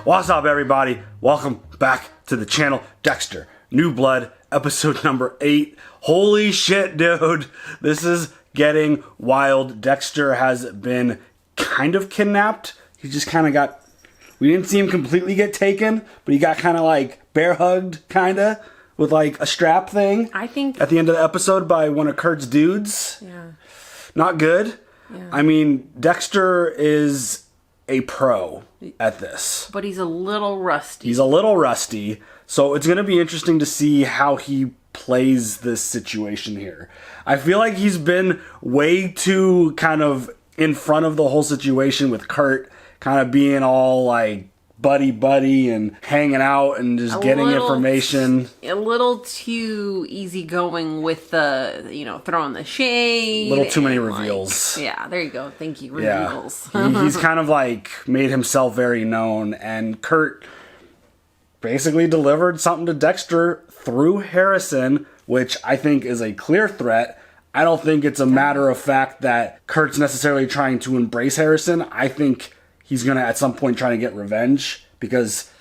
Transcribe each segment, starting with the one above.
What's up, everybody? Welcome back to the channel. Dexter, New Blood, episode number 8. Holy shit, dude. This is getting wild. Dexter has been kind of kidnapped. He just kind of got... We didn't see him completely get taken, but he got kind of like bear hugged, kind of, with like a strap thing. I think... At the end of the episode by one of Kurt's dudes. Yeah. Not good. Yeah. I mean, Dexter is a pro at this. But he's a little rusty. He's a little rusty. So it's going to be interesting to see how he plays this situation here. I feel like he's been way too kind of in front of the whole situation with Kurt, kind of being all like buddy and hanging out and just getting information. A little too easygoing with the, throwing the shade. A little too many reveals. Yeah, there you go. Thank you. Reveals. Yeah. He's kind of like made himself very known, and Kurt basically delivered something to Dexter through Harrison, which I think is a clear threat. I don't think it's a matter of fact that Kurt's necessarily trying to embrace Harrison. I think he's going to, at some point, try to get revenge, because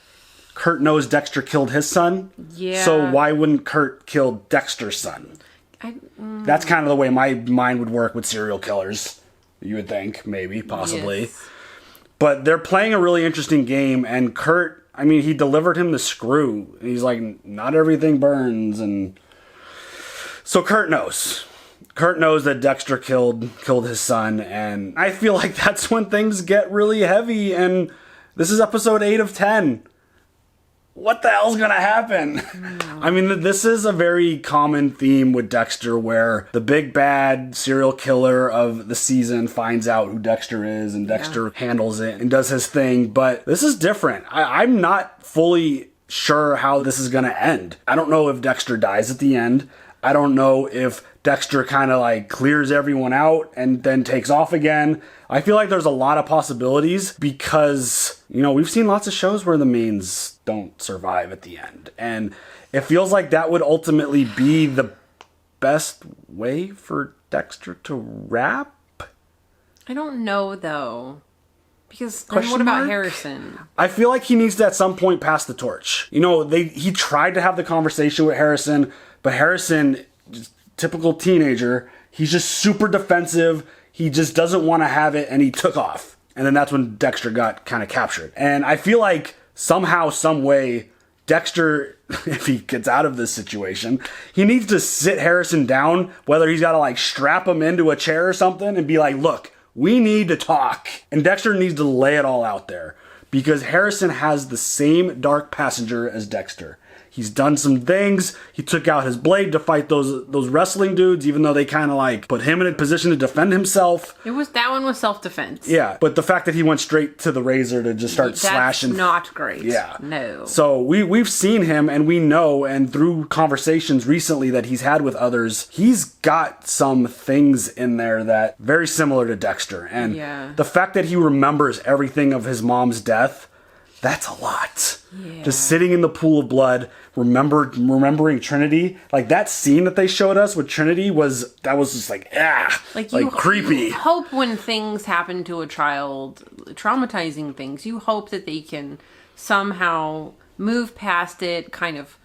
Kurt knows Dexter killed his son. Yeah. So why wouldn't Kurt kill Dexter's son? That's kind of the way my mind would work with serial killers. You would think, maybe, possibly. Yes. But they're playing a really interesting game, and Kurt, I mean, he delivered him the screw. He's like, not everything burns, and... So Kurt knows. Kurt knows that Dexter killed his son, and I feel like that's when things get really heavy, and this is episode 8 of 10. What the hell's gonna happen? I mean, this is a very common theme with Dexter, where the big bad serial killer of the season finds out who Dexter is, and Dexter handles it and does his thing, but this is different. I'm not fully sure how this is gonna end. I don't know if Dexter dies at the end. I don't know if Dexter kind of like clears everyone out and then takes off again. I feel like there's a lot of possibilities because, we've seen lots of shows where the mains don't survive at the end. And it feels like that would ultimately be the best way for Dexter to wrap. I don't know, though. Because then what about Harrison? I feel like he needs to at some point pass the torch. He tried to have the conversation with Harrison, but Harrison, just typical teenager, he's just super defensive. He just doesn't want to have it, and he took off. And then that's when Dexter got kind of captured. And I feel like somehow, some way, Dexter, if he gets out of this situation, he needs to sit Harrison down, whether he's got to like strap him into a chair or something and be like, look, we need to talk. And Dexter needs to lay it all out there, because Harrison has the same dark passenger as Dexter. He's done some things. He took out his blade to fight those wrestling dudes, even though they kind of like put him in a position to defend himself. That one was self-defense. Yeah, but the fact that he went straight to the razor to just start slashing. That's not great. Yeah. No. So we've seen him, and we know, and through conversations recently that he's had with others, he's got some things in there that very similar to Dexter. And the fact that he remembers everything of his mom's death, that's a lot. Yeah. Just sitting in the pool of blood, remembering Trinity. Like that scene that they showed us with Trinity was just like creepy. You hope when things happen to a child, traumatizing things, you hope that they can somehow move past it, kind of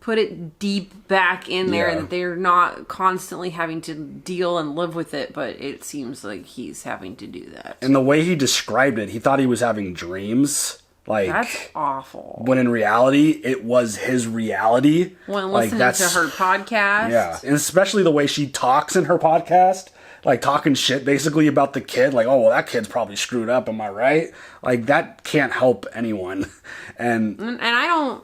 put it deep back in there, and that they're not constantly having to deal and live with it, but it seems like he's having to do that. And the way he described it, he thought he was having dreams. Like, that's awful. When in reality, it was his reality. When listening to her podcast. Yeah. And especially the way she talks in her podcast. Like, talking shit, basically, about the kid. Like, oh, well, that kid's probably screwed up, am I right? Like, that can't help anyone. And I don't,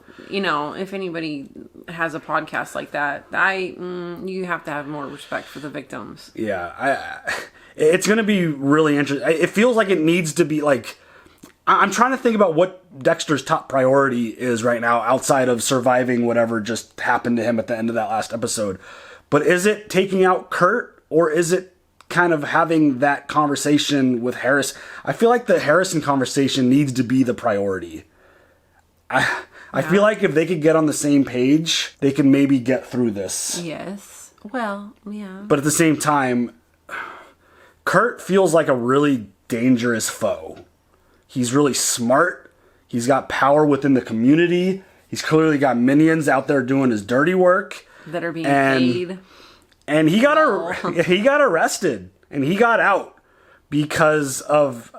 if anybody has a podcast like that, you have to have more respect for the victims. Yeah. It's going to be really interesting. It feels like it needs to be, like... I'm trying to think about what Dexter's top priority is right now, outside of surviving whatever just happened to him at the end of that last episode. But is it taking out Kurt, or is it kind of having that conversation with Harris? I feel like the Harrison conversation needs to be the priority. I feel like if they could get on the same page, they can maybe get through this. Yes. Well, yeah. But at the same time, Kurt feels like a really dangerous foe. He's really smart. He's got power within the community. He's clearly got minions out there doing his dirty work. That are being paid. And he got arrested. And he got out because of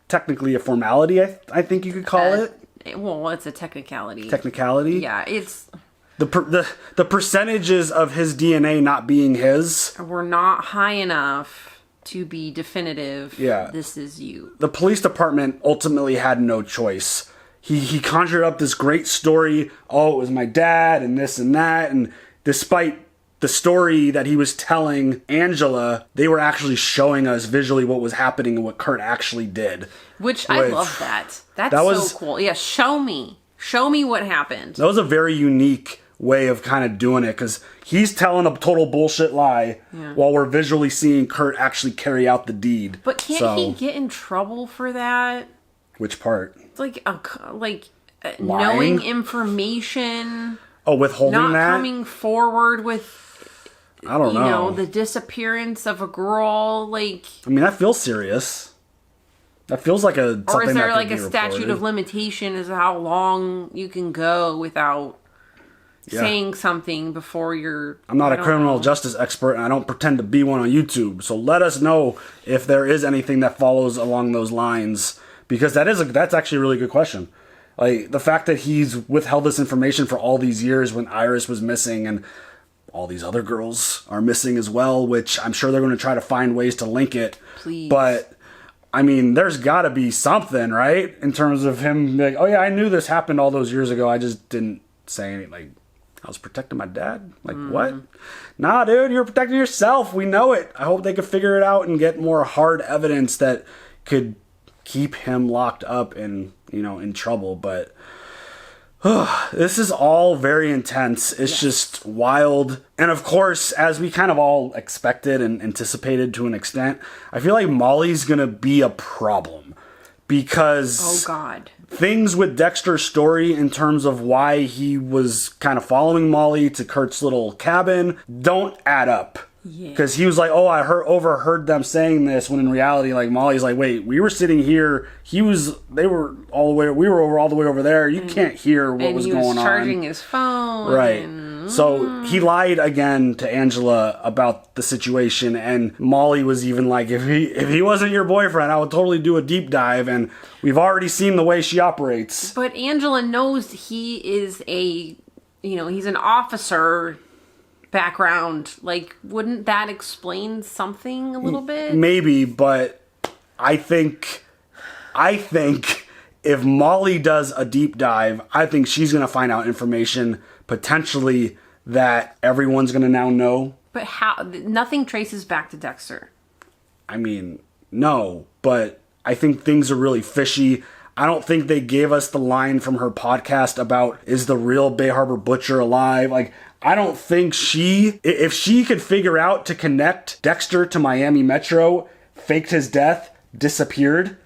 technically a formality, I think you could call it. Well, it's a technicality. Technicality? Yeah, it's... The percentages of his DNA not being his were not high enough to be definitive. Yeah. This is you. The police department ultimately had no choice. He conjured up this great story. Oh, it was my dad and this and that. And despite the story that he was telling Angela, they were actually showing us visually what was happening and what Kurt actually did. Which I love that. That's so cool. Yeah, show me. Show me what happened. That was a very unique way of kind of doing it, because he's telling a total bullshit lie while we're visually seeing Kurt actually carry out the deed. But can't he get in trouble for that? Which part? It's like knowing information. Oh, withholding not that? Not coming forward with, I don't know. You know, the disappearance of a girl. Like, I mean, that feels serious. That feels like a something. Or is there that like could a be statute reported. of limitation as to how long you can go without saying something before you're... I'm not a criminal justice expert, and I don't pretend to be one on YouTube. So let us know if there is anything that follows along those lines, because that's actually a really good question. Like, the fact that he's withheld this information for all these years when Iris was missing and all these other girls are missing as well, which I'm sure they're going to try to find ways to link it. Please. But I mean, there's got to be something, right? In terms of him, like, oh yeah, I knew this happened all those years ago. I just didn't say anything. Like, I was protecting my dad. Like, what? Nah, dude, you're protecting yourself. We know it. I hope they could figure it out and get more hard evidence that could keep him locked up and, you know, in trouble. But this is all very intense. It's just wild. And of course, as we kind of all expected and anticipated to an extent, I feel like Molly's going to be a problem because things with Dexter's story in terms of why he was kind of following Molly to Kurt's little cabin don't add up. Because he was like, oh, I overheard them saying this, when in reality, like, Molly's like, wait, we were sitting here, we were all the way over there, you can't hear what was going on. And he was charging his phone. Right. So he lied again to Angela about the situation, and Molly was even like, if he wasn't your boyfriend, I would totally do a deep dive, and we've already seen the way she operates. But Angela knows he is he's an officer background. Like, wouldn't that explain something a little bit? Maybe, but I think if Molly does a deep dive, I think she's going to find out information potentially that everyone's going to now know. But how? Nothing traces back to Dexter. I mean, no, but I think things are really fishy. I don't think they gave us the line from her podcast about, is the real Bay Harbor Butcher alive? Like, I don't think if she could figure out to connect Dexter to Miami Metro, faked his death, disappeared,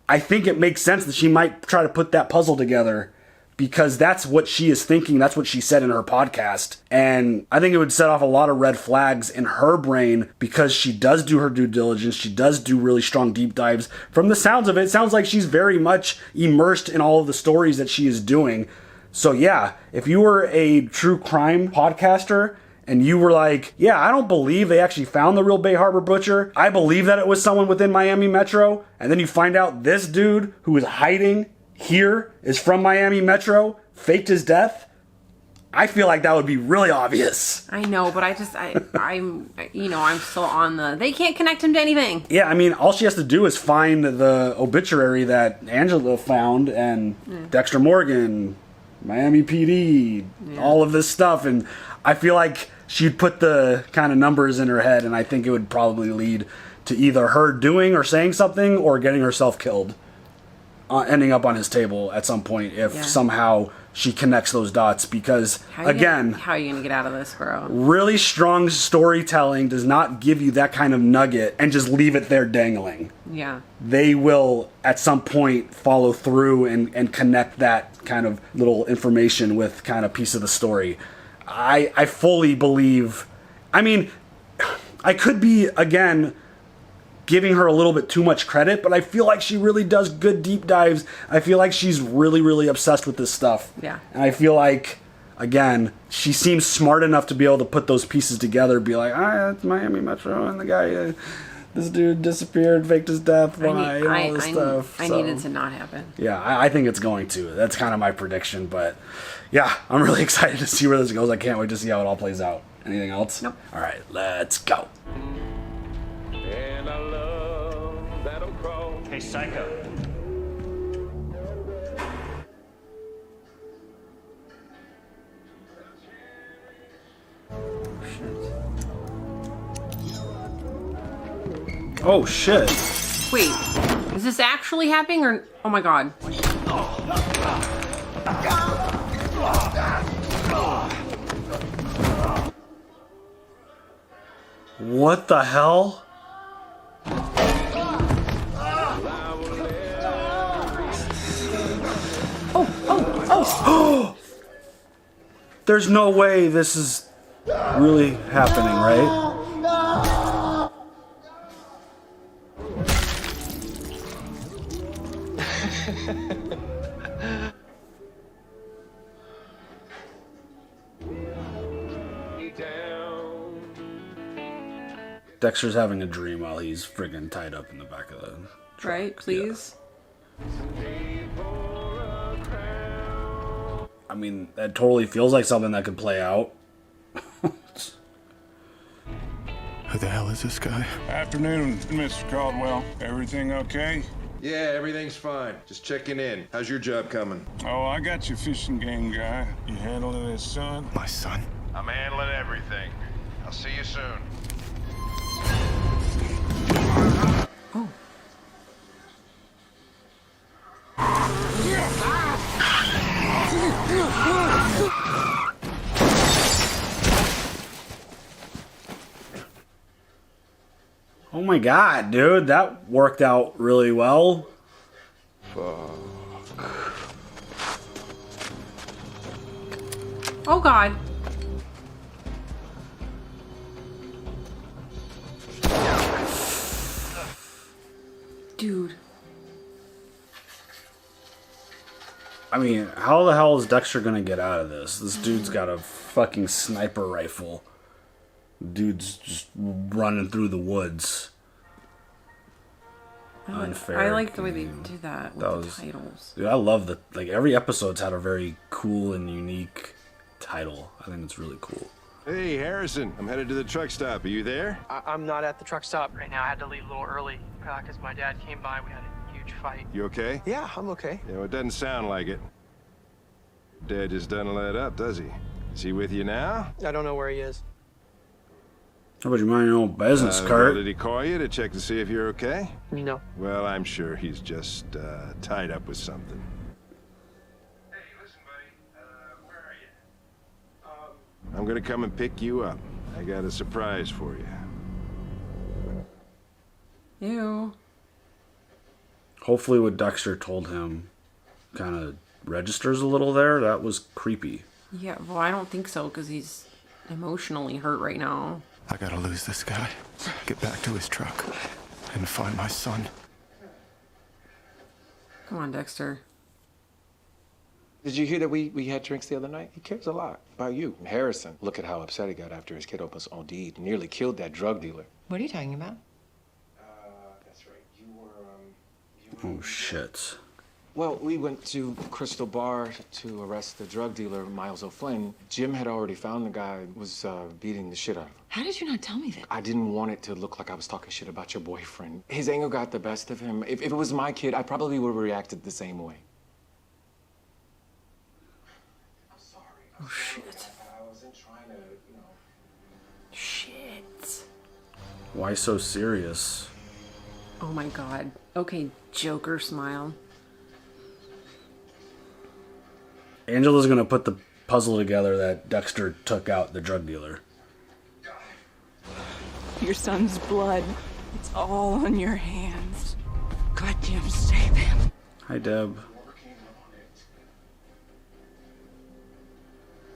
I think it makes sense that she might try to put that puzzle together, because that's what she is thinking. That's what she said in her podcast. And I think it would set off a lot of red flags in her brain, because she does do her due diligence. She does do really strong deep dives. From the sounds of it, it sounds like she's very much immersed in all of the stories that she is doing. So yeah, if you were a true crime podcaster and you were like, yeah, I don't believe they actually found the real Bay Harbor Butcher, I believe that it was someone within Miami Metro, and then you find out this dude who is hiding here is from Miami Metro, faked his death, I feel like that would be really obvious. I know, but I'm still on they can't connect him to anything. Yeah, I mean, all she has to do is find the obituary that Angela found, and Dexter Morgan, Miami PD, all of this stuff, and I feel like she'd put the kind of numbers in her head, and I think it would probably lead to either her doing or saying something or getting herself killed, ending up on his table at some point if somehow she connects those dots. Because how are you gonna get out of this, bro? Really strong storytelling does not give you that kind of nugget and just leave it there dangling. Yeah. They will at some point follow through and connect that kind of little information with kind of piece of the story. I fully believe, I mean, I could be, again, giving her a little bit too much credit, but I feel like she really does good deep dives. I feel like she's really, really obsessed with this stuff. Yeah. And I feel like, again, she seems smart enough to be able to put those pieces together, be like, it's Miami Metro, and the guy, this dude disappeared, faked his death, why, and all this stuff. I need it to not happen. Yeah, I think it's going to. That's kind of my prediction, but yeah, I'm really excited to see where this goes. I can't wait to see how it all plays out. Anything else? Nope. All right, let's go. And I love that old crow. Hey, Psycho. Oh, shit. Wait, is this actually happening or? Oh my god. What the hell? Oh! There's no way this is really happening, right? Dexter's having a dream while he's friggin' tied up in the back of the truck. Right, please. I mean, that totally feels like something that could play out. Who the hell is this guy? Afternoon, Mr. Caldwell. Everything okay? Yeah, everything's fine. Just checking in. How's your job coming? Oh, I got your fishing game guy. You handling his son? My son? I'm handling everything. I'll see you soon. Oh. Oh my god, dude, that worked out really well. Oh god. Dude. I mean, how the hell is Dexter gonna get out of this? This dude's got a fucking sniper rifle. Dude's just running through the woods. Unfair. I like the way they do that with That the was- titles. Dude, I love that. Like, every episode's had a very cool and unique title. I think it's really cool. Hey, Harrison. I'm headed to the truck stop. Are you there? I'm not at the truck stop right now. I had to leave a little early because my dad came by. We had a huge fight. You okay? Yeah, I'm okay. You know, it doesn't sound like it. Dad just doesn't let up, does he? Is he with you now? I don't know where he is. How about you mind your own business, Well, Kurt? did he call you to check to see if you're okay? No. Well, I'm sure he's just tied up with something. Hey, listen, buddy. Where are you? I'm gonna come and pick you up. I got a surprise for you. Ew. Hopefully what Dexter told him kind of registers a little there. That was creepy. Yeah, well, I don't think so because he's emotionally hurt right now. I gotta lose this guy. Get back to his truck and find my son. Come on, Dexter. Did you hear that we had drinks the other night? He cares a lot about you. Harrison, look at how upset he got after his kid almost OD'd. Nearly killed that drug dealer. What are you talking about? That's right. You were Oh, shit. Well, we went to Crystal Bar to arrest the drug dealer, Miles O'Flynn. Jim had already found the guy who was beating the shit out of him. How did you not tell me that? I didn't want it to look like I was talking shit about your boyfriend. His anger got the best of him. If it was my kid, I probably would have reacted the same way. I'm sorry. Oh, shit. I wasn't trying to, you know. Shit. Why so serious? Oh my god. Okay, Joker smile. Angela's gonna put the puzzle together that Dexter took out the drug dealer. Your son's blood. It's all on your hands. Goddamn, save him. Hi, Deb.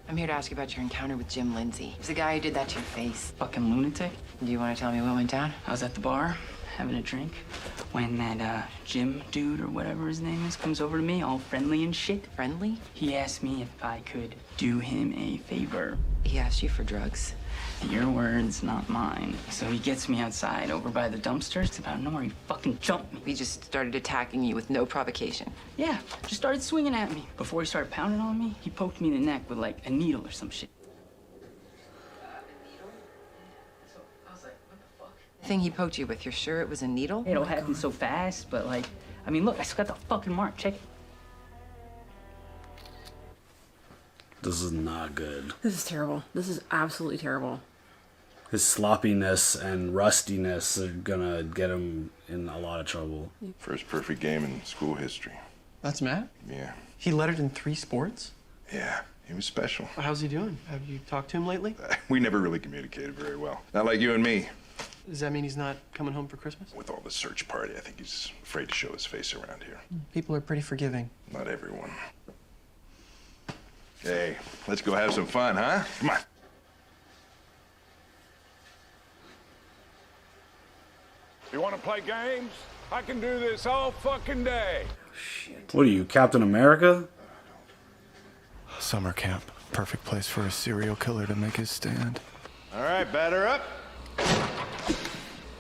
I'm here to ask you about your encounter with Jim Lindsay. He's the guy who did that to your face. Fucking lunatic. Do you want to tell me what went down? I was at the bar, having a drink, when that Jim dude or whatever his name is comes over to me, all friendly and shit. Friendly? He asked me if I could do him a favor. He asked you for drugs. Your words, not mine. So he gets me outside over by the dumpsters. It's about nowhere. He fucking jumped me. He just started attacking you with no provocation. Yeah, just started swinging at me. Before he started pounding on me, he poked me in the neck with like a needle or some shit. The thing he poked you with, you're sure it was a needle? It all happened so fast, but like, I mean, look, I still got the fucking mark. Check it. This is not good. This is terrible. This is absolutely terrible. His sloppiness and rustiness are gonna get him in a lot of trouble. First perfect game in school history. That's Matt? Yeah. He lettered in 3 sports? Yeah, he was special. How's he doing? Have you talked to him lately? We never really communicated very well. Not like you and me. Does that mean he's not coming home for Christmas? With all the search party, I think he's afraid to show his face around here. People are pretty forgiving. Not everyone. Hey, let's go have some fun, huh? Come on. You want to play games? I can do this all fucking day. What are you, Captain America? Summer camp. Perfect place for a serial killer to make his stand. All right, batter up.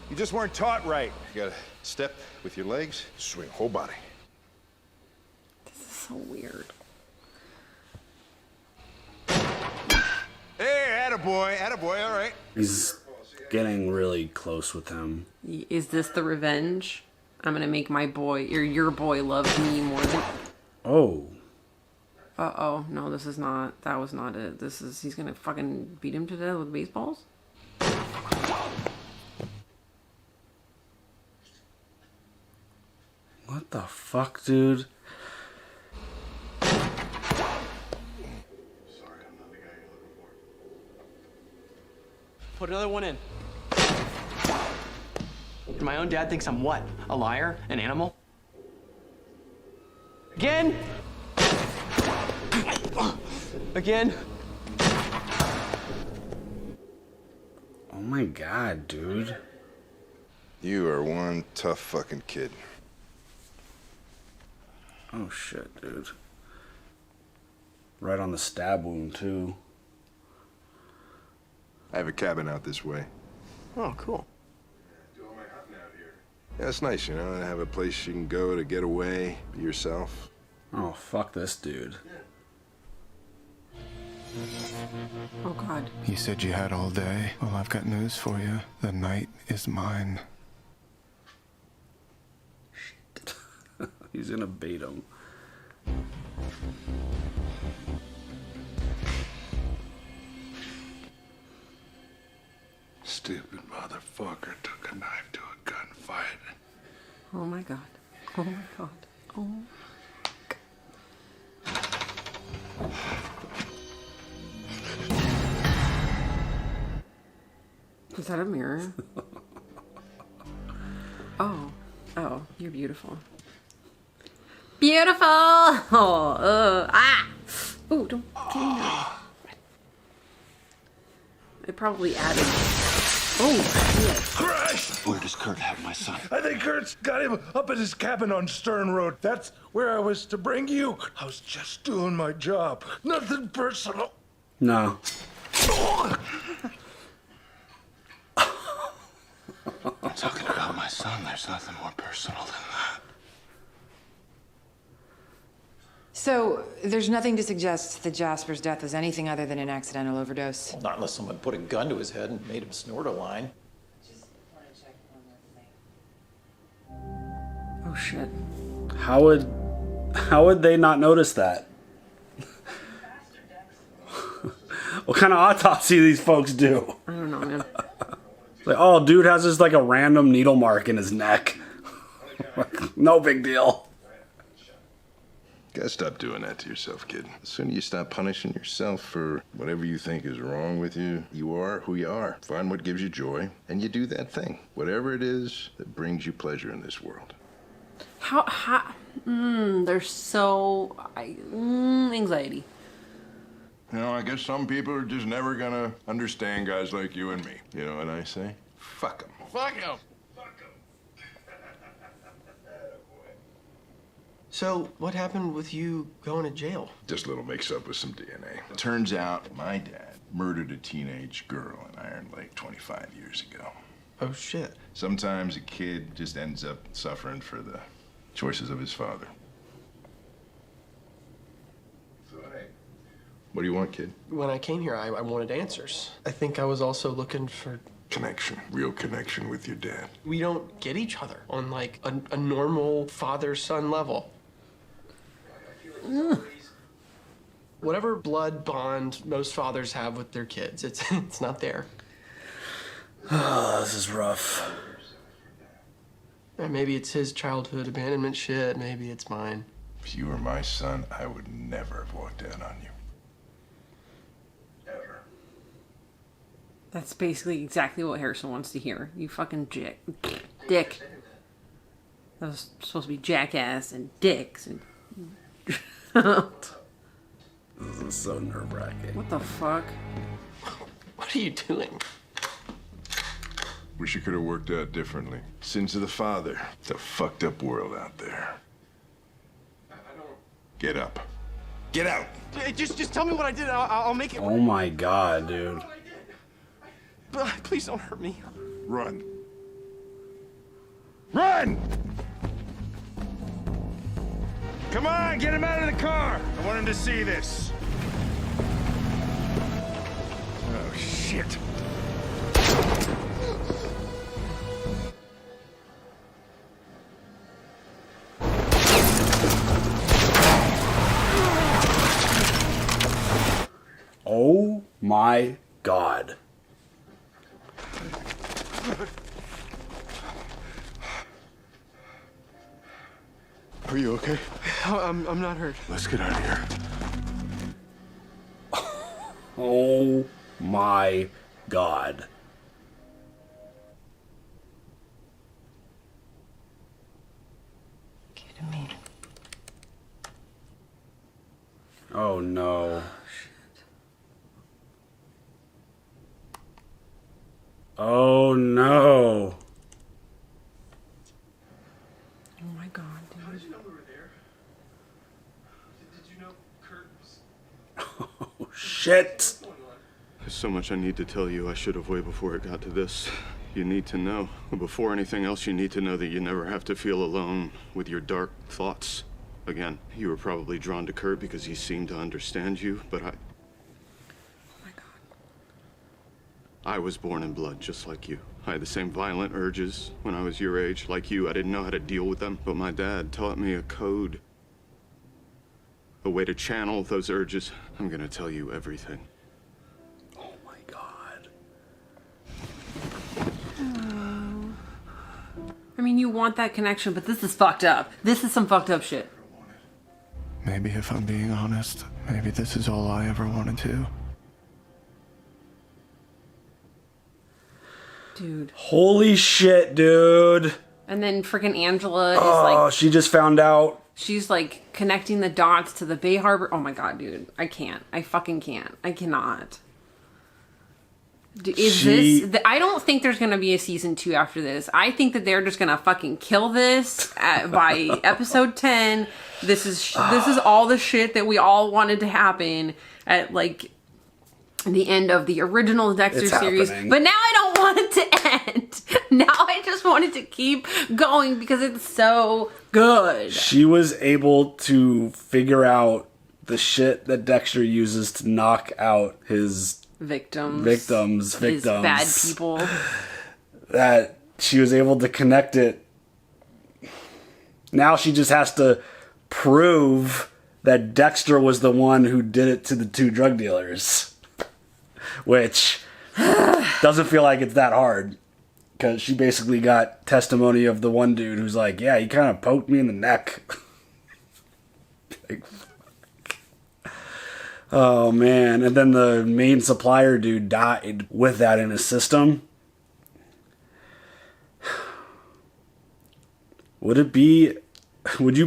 You just weren't taught right. You gotta step with your legs, swing whole body. This is so weird. Hey, attaboy, all right. He's getting really close with him. Is this the revenge? I'm gonna make my boy, or your boy, love me more than... Oh. Uh-oh. No, this is not. That was not it. This is... He's gonna fucking beat him to death with baseballs? What the fuck, dude? Put another one in. And my own dad thinks I'm what? A liar? An animal? Again? Again? Oh my god, dude. You are one tough fucking kid. Oh shit, dude. Right on the stab wound, too. I have a cabin out this way. Oh, cool. Yeah, it's nice, you know, to have a place you can go to get away, be yourself. Oh, fuck this dude. Oh, God. You said you had all day. Well, I've got news for you. The night is mine. Shit. He's gonna bait him. Stupid motherfucker took a knife to a gunfight. Oh, my God. Oh, my God. Oh. Is that a mirror? Oh. Oh, you're beautiful. Beautiful! Oh, ah! Oh, don't do that. It probably added... Oh, shit. Christ! Where does Kurt have my son? I think Kurt's got him up at his cabin on Stern Road. That's where I was to bring you. I was just doing my job. Nothing personal. No. I'm talking about my son. There's nothing more personal than that. So, there's nothing to suggest that Jasper's death was anything other than an accidental overdose? Not unless someone put a gun to his head and made him snort a line. Just want to check one more thing. Oh, shit. How would they not notice that? What kind of autopsy these folks do? I don't know, man. It's like, oh, dude has just like a random needle mark in his neck. No big deal. Gotta stop doing that to yourself, kid. The sooner you stop punishing yourself for whatever you think is wrong with you, you are who you are. Find what gives you joy, and you do that thing. Whatever it is that brings you pleasure in this world. They're so... anxiety. You know, I guess some people are just never gonna understand guys like you and me. You know what I say? Fuck them. Fuck him. Fuck him. So, what happened with you going to jail? Just a little mix-up with some DNA. Turns out my dad murdered a teenage girl in Iron Lake 25 years ago. Oh, shit. Sometimes a kid just ends up suffering for the choices of his father. So, hey, what do you want, kid? When I came here, I wanted answers. I think I was also looking for... Connection. Real connection with your dad. We don't get each other on, like, a normal father-son level. Whatever blood bond most fathers have with their kids, it's not there. Oh, this is rough. And maybe it's his childhood abandonment shit. Maybe it's mine. If you were my son, I would never have walked out on you. Ever. That's basically exactly what Harrison wants to hear. You fucking dick. That was supposed to be jackass and dicks and... This is so nerve-wracking. What the fuck? What are you doing? Wish it could have worked out differently. Sins of the father. It's a fucked up world out there. Get up. Get out! Just tell me what I did. I'll make it. Oh my god, dude. Please don't hurt me. Run. Run! Come on, get him out of the car. I want him to see this. Oh, shit. Oh my god. Are you okay? I'm not hurt. Let's get out of here. Oh my god. Oh no. Oh no. Oh my god, dude. How did you know we were there? Did you know Kurt was... Oh shit. There's so much I need to tell you. I should have way before it got to this. You need to know. Before anything else, you need to know that you never have to feel alone with your dark thoughts. Again, you were probably drawn to Kurt because he seemed to understand you, but Oh my god. I was born in blood, just like you. I had the same violent urges when I was your age. Like you, I didn't know how to deal with them. But my dad taught me a code. A way to channel those urges. I'm gonna tell you everything. Oh my god. I mean, you want that connection, but this is fucked up. This is some fucked up shit. Maybe if I'm being honest, maybe this is all I ever wanted to. Dude. Holy shit, dude. And then freaking Angela is Oh, like... she just found out. She's like connecting the dots to the Bay Harbor. Oh my god, dude. I can't. I fucking can't. I cannot. I don't think there's gonna be a season 2 after this. I think that they're just gonna fucking kill this by episode 10. This is all the shit that we all wanted to happen at like the end of the original Dexter series. Happening. But now I don't want it to end. Now I just want it to keep going because it's so good. She was able to figure out the shit that Dexter uses to knock out his victims, his bad people. That she was able to connect it. Now she just has to prove that Dexter was the one who did it to the 2 drug dealers. Which doesn't feel like it's that hard. Because she basically got testimony of the one dude who's like, yeah, he kind of poked me in the neck. Like, oh, man. And then the main supplier dude died with that in his system. Would you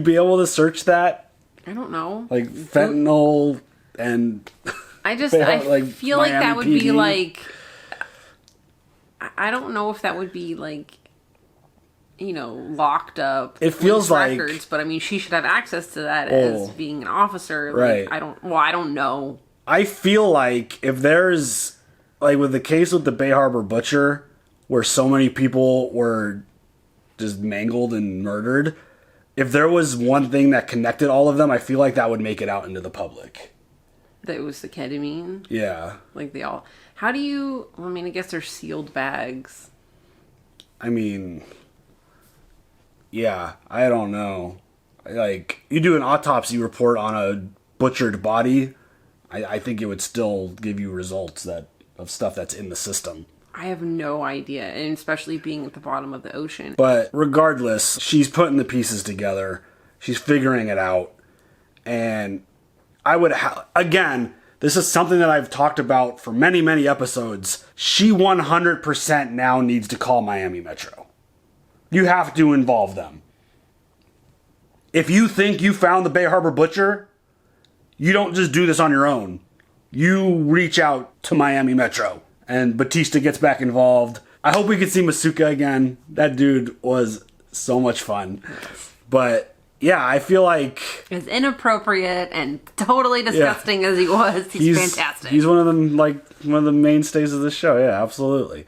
be able to search that? I don't know. Like fentanyl and... I like feel like that would Miami be PD? like... I don't know if that would be like locked up. It feels like records, but I mean, she should have access to that as being an officer. Like, right. I don't know. I feel like if there's, like with the case with the Bay Harbor Butcher, where so many people were just mangled and murdered, if there was one thing that connected all of them, I feel like that would make it out into the public. That was the ketamine? Yeah. Like they all... How do you... I mean, I guess they're sealed bags. I mean... Yeah, I don't know. Like, you do an autopsy report on a butchered body, I think it would still give you results of stuff that's in the system. I have no idea, and especially being at the bottom of the ocean. But regardless, she's putting the pieces together. She's figuring it out. And I would... Again, this is something that I've talked about for many, many episodes. She 100% now needs to call Miami Metro. You have to involve them. If you think you found the Bay Harbor Butcher, you don't just do this on your own. You reach out to Miami Metro. And Batista gets back involved. I hope we can see Masuka again. That dude was so much fun. But yeah, I feel like... As inappropriate and totally disgusting as he was, he's fantastic. He's one of them, like, one of the mainstays of the show. Yeah, absolutely.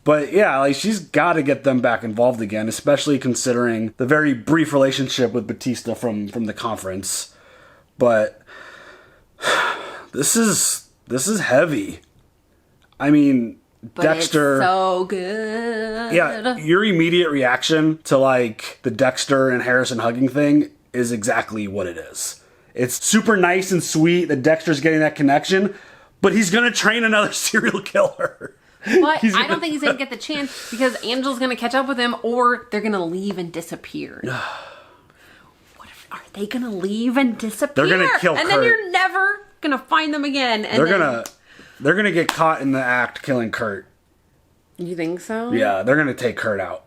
But yeah, like, she's got to get them back involved again, especially considering the very brief relationship with Batista from the conference. But this is heavy. I mean, but Dexter... It's so good. Yeah, your immediate reaction to, like, the Dexter and Harrison hugging thing is exactly what it is. It's super nice and sweet that Dexter's getting that connection, but he's going to train another serial killer. But I don't think he's going to get the chance because Angel's going to catch up with him or they're going to leave and disappear. Are they going to leave and disappear? They're going to kill Kurt. And then you're never going to find them again. And They're going to get caught in the act killing Kurt. You think so? Yeah, they're going to take Kurt out.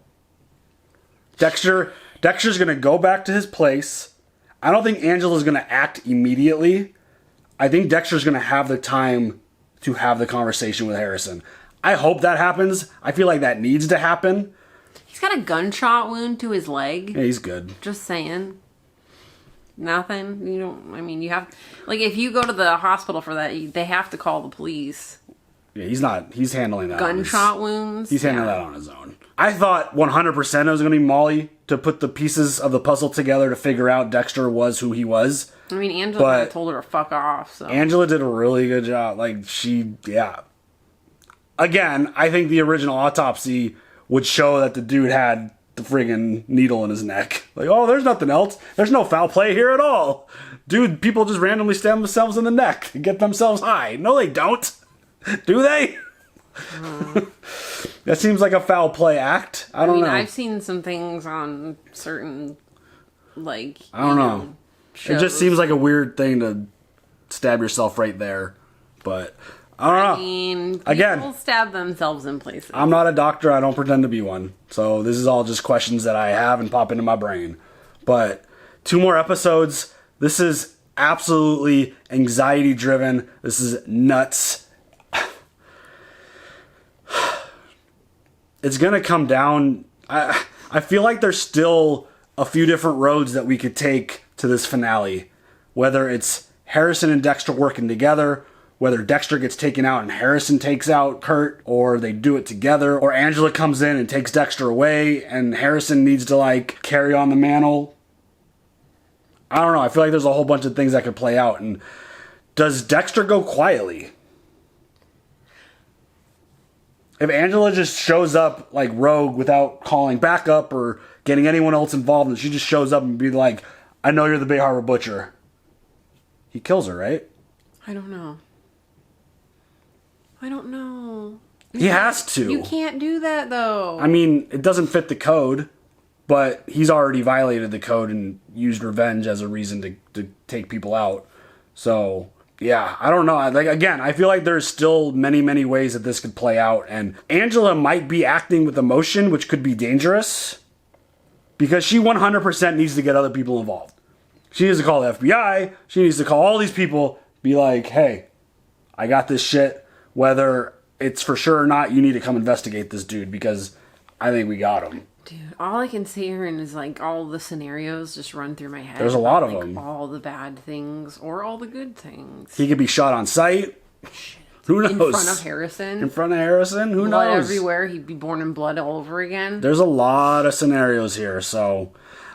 Dexter's going to go back to his place. I don't think Angela's going to act immediately. I think Dexter's going to have the time to have the conversation with Harrison. I hope that happens. I feel like that needs to happen. He's got a gunshot wound to his leg. Yeah, he's good. Just saying. Nothing. You don't... I mean, you have... Like, if you go to the hospital for that, they have to call the police. Yeah, he's handling that. Gunshot wounds? He's handling that on his own. I thought 100% it was going to be Molly to put the pieces of the puzzle together to figure out Dexter was who he was. I mean, Angela told her to fuck off, so... Angela did a really good job. Like, yeah. Again, I think the original autopsy would show that the dude had the friggin' needle in his neck. Like, oh, there's nothing else. There's no foul play here at all. Dude, people just randomly stab themselves in the neck and get themselves high. No, they don't. Do they? That seems like a foul play act. I don't know. I've seen some things on certain, like, I don't know. It just seems like a weird thing to stab yourself right there. But I don't know. I mean, people stab themselves in places. I'm not a doctor. I don't pretend to be one. So this is all just questions that I have and pop into my brain. But 2 more episodes. This is absolutely anxiety driven. This is nuts. It's going to come down. I feel like there's still a few different roads that we could take to this finale. Whether it's Harrison and Dexter working together, whether Dexter gets taken out and Harrison takes out Kurt, or they do it together, or Angela comes in and takes Dexter away and Harrison needs to, like, carry on the mantle. I don't know. I feel like there's a whole bunch of things that could play out. And does Dexter go quietly? If Angela just shows up like rogue without calling backup or getting anyone else involved, and she just shows up and be like, I know you're the Bay Harbor Butcher. He kills her, right? I don't know. He has to. You can't do that, though. I mean, it doesn't fit the code, but he's already violated the code and used revenge as a reason to take people out. So, yeah, I don't know. Like, again, I feel like there's still many, many ways that this could play out. And Angela might be acting with emotion, which could be dangerous, because she 100% needs to get other people involved. She needs to call the FBI. She needs to call all these people, be like, hey, I got this shit. Whether it's for sure or not, you need to come investigate this dude because I think we got him. Dude, all I can see here is like all the scenarios just run through my head. There's a lot of like, them. All the bad things or all the good things. He could be shot on sight. Who knows? In front of Harrison. In front of Harrison? Who blood knows? everywhere. He'd be born in blood all over again. There's a lot of scenarios here, so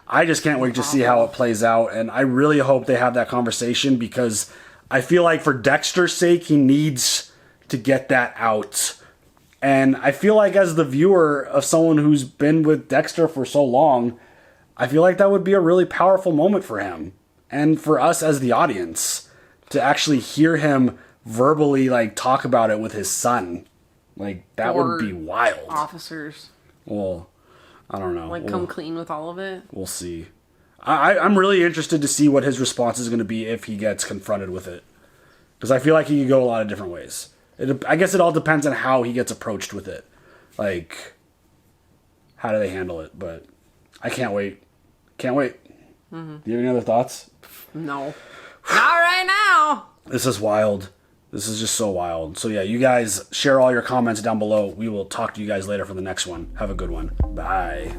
I just can't wait to see how it plays out. And I really hope they have that conversation because I feel like for Dexter's sake, he needs to get that out. And I feel like as the viewer of someone who's been with Dexter for so long, I feel like that would be a really powerful moment for him. And for us as the audience to actually hear him verbally like talk about it with his son. Like that Or would be wild. Officers. Well, I don't know. Like come clean with all of it. We'll see. I'm really interested to see what his response is going to be if he gets confronted with it. Because I feel like he could go a lot of different ways. I guess it all depends on how he gets approached with it. Like, how do they handle it? But I can't wait. Can't wait. Mm-hmm. Do you have any other thoughts? No. Not right now. This is wild. This is just so wild. So yeah, you guys share all your comments down below. We will talk to you guys later for the next one. Have a good one. Bye.